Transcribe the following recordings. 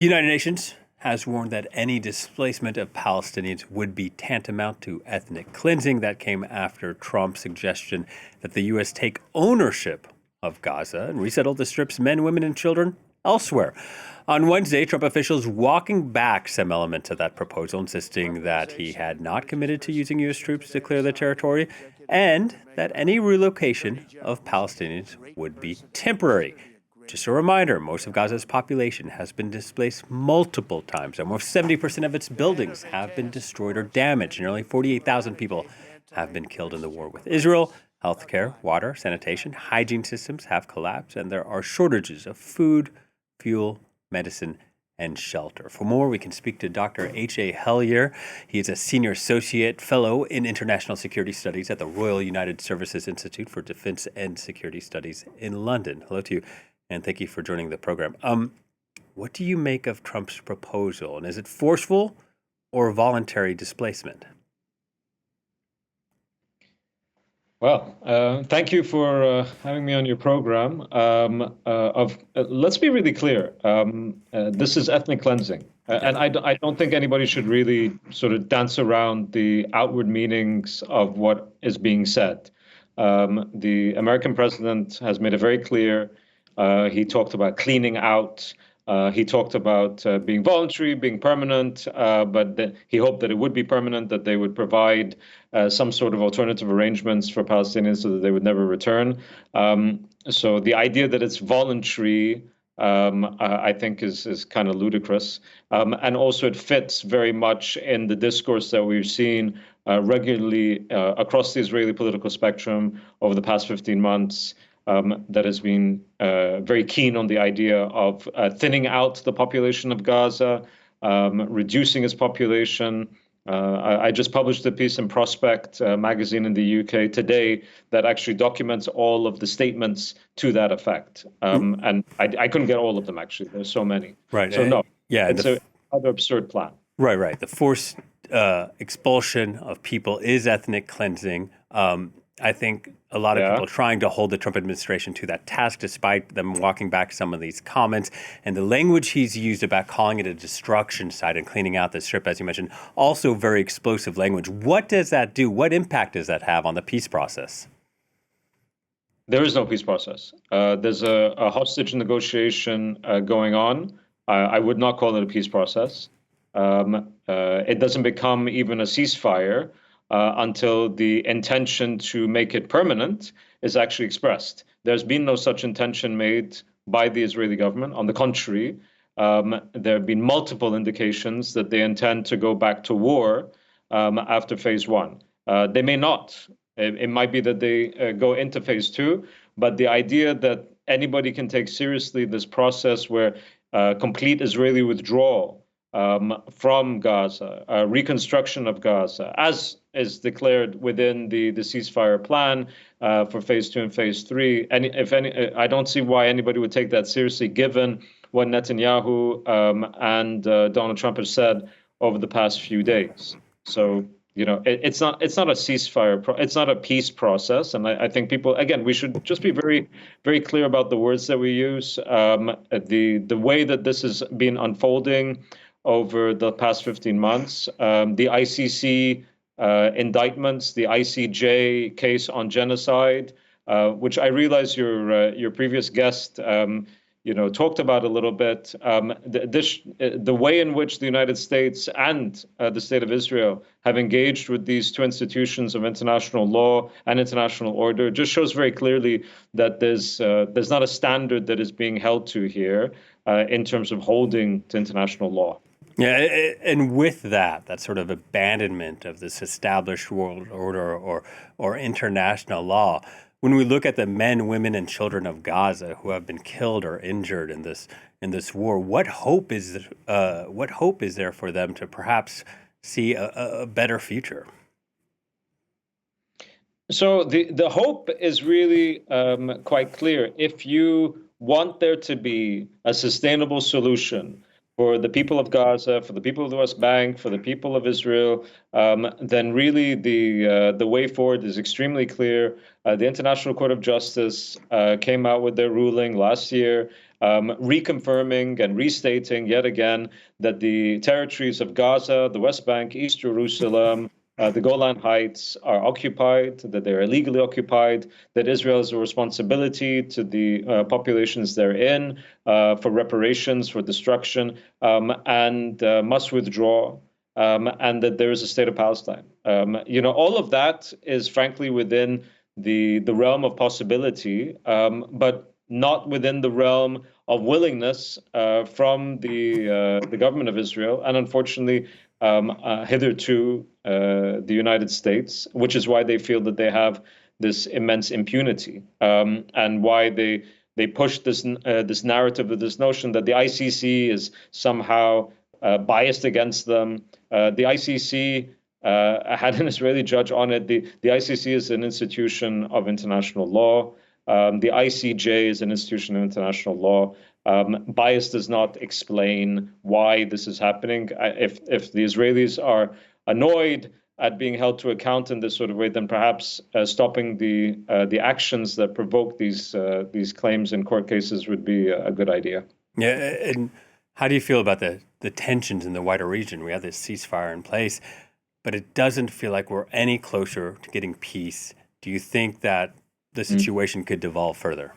The United Nations has warned that any displacement of Palestinians would be tantamount to ethnic cleansing. That came after Trump's suggestion that the U.S. take ownership of Gaza and resettle the Strip's men, women, and children elsewhere. On Wednesday, Trump officials walking back some elements of that proposal, insisting that he had not committed to using U.S. troops to clear the territory and that any relocation of Palestinians would be temporary. Just a reminder, most of Gaza's population has been displaced multiple times. Almost 70% of its buildings have been destroyed or damaged. Nearly 48,000 people have been killed in the war with Israel. Healthcare, water, sanitation, hygiene systems have collapsed, and there are shortages of food, fuel, medicine, and shelter. For more, we can speak to Dr. H.A. Hellyer. He is a senior associate fellow in international security studies at the Royal United Services Institute for Defense and Security Studies in London. Hello to you, and thank you for joining the program. What do you make of Trump's proposal, and is it forceful or voluntary displacement? Well, thank you for having me on your program. Let's be really clear. This is ethnic cleansing. And I don't think anybody should really sort of dance around the outward meanings of what is being said. The American president has made it very clear. He talked about cleaning out. He talked about being voluntary, being permanent, but he hoped that it would be permanent, that they would provide some sort of alternative arrangements for Palestinians so that they would never return. So the idea that it's voluntary, I think, is kind of ludicrous. And also it fits very much in the discourse that we've seen regularly across the Israeli political spectrum over the past 15 months. That has been very keen on the idea of thinning out the population of Gaza, reducing its population. I just published a piece in Prospect magazine in the UK today that actually documents all of the statements to that effect. And I couldn't get all of them, actually. There's so many. Right. So no, yeah, it's another absurd plan. Right. The forced expulsion of people is ethnic cleansing. I think a lot of people are trying to hold the Trump administration to that task, despite them walking back some of these comments. And the language he's used about calling it a destruction site and cleaning out the Strip, as you mentioned, also very explosive language. What does that do? What impact does that have on the peace process? There is no peace process. There's a hostage negotiation going on. I would not call it a peace process. It doesn't become even a ceasefire until the intention to make it permanent is actually expressed. There's been no such intention made by the Israeli government. On the contrary, there have been multiple indications that they intend to go back to war after phase one. They may not. It might be that they go into phase two, but the idea that anybody can take seriously this process where complete Israeli withdrawal from Gaza, reconstruction of Gaza, as is declared within the ceasefire plan for phase two and phase three. And I don't see why anybody would take that seriously, given what Netanyahu and Donald Trump have said over the past few days. So, it's not a ceasefire. It's not a peace process. And I think people, again, we should just be very, very clear about the words that we use. The way that this has been unfolding over the past 15 months, the ICC indictments, the ICJ case on genocide, which I realize your previous guest talked about a little bit. The way in which the United States and the State of Israel have engaged with these two institutions of international law and international order just shows very clearly that there's not a standard that is being held to here in terms of holding to international law. Yeah, and with that sort of abandonment of this established world order or international law, when we look at the men, women, and children of Gaza who have been killed or injured in this war, what hope is there for them to perhaps see a better future? So the hope is really quite clear. If you want there to be a sustainable solution for the people of Gaza, for the people of the West Bank, for the people of Israel, then really the way forward is extremely clear. The International Court of Justice came out with their ruling last year, reconfirming and restating yet again that the territories of Gaza, the West Bank, East Jerusalem, the Golan Heights are occupied, that they're illegally occupied, that Israel has a responsibility to the populations therein for reparations, for destruction, and must withdraw, and that there is a state of Palestine. All of that is frankly within the realm of possibility, but not within the realm of willingness from the government of Israel, and unfortunately, hitherto the United States, which is why they feel that they have this immense impunity, and why they push this narrative, this notion that the ICC is somehow biased against them. The ICC had an Israeli judge on it. The ICC is an institution of international law. The ICJ is an institution of international law. Bias does not explain why this is happening. If the Israelis are annoyed at being held to account in this sort of way, then perhaps stopping the actions that provoke these claims in court cases would be a good idea. Yeah, and how do you feel about the tensions in the wider region? We have this ceasefire in place, but it doesn't feel like we're any closer to getting peace. Do you think that the situation could devolve further?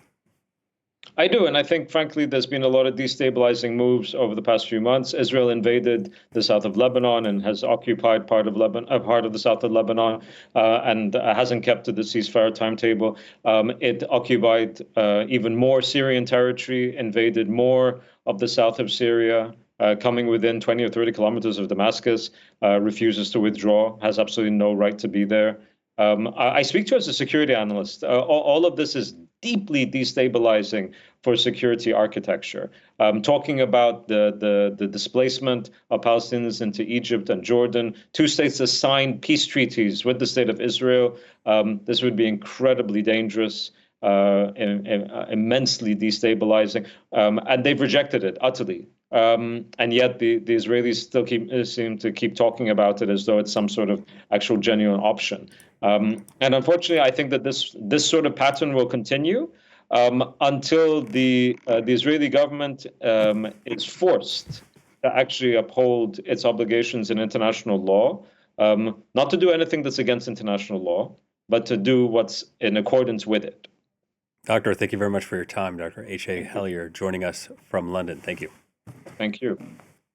I do, and I think, frankly, there's been a lot of destabilizing moves over the past few months. Israel invaded the south of Lebanon and has occupied part of the south of Lebanon, and hasn't kept to the ceasefire timetable. It occupied even more Syrian territory, invaded more of the south of Syria, coming within 20 or 30 kilometers of Damascus, refuses to withdraw, has absolutely no right to be there. I speak to as a security analyst. All of this is deeply destabilizing for security architecture. Talking about the displacement of Palestinians into Egypt and Jordan, two states that signed peace treaties with the state of Israel. This would be incredibly dangerous, immensely destabilizing, and they've rejected it utterly. And yet the Israelis still seem to keep talking about it as though it's some sort of actual genuine option. And unfortunately, I think that this sort of pattern will continue until the Israeli government is forced to actually uphold its obligations in international law, not to do anything that's against international law, but to do what's in accordance with it. Doctor, thank you very much for your time. Dr. H.A. Hellyer joining us from London. Thank you. Thank you.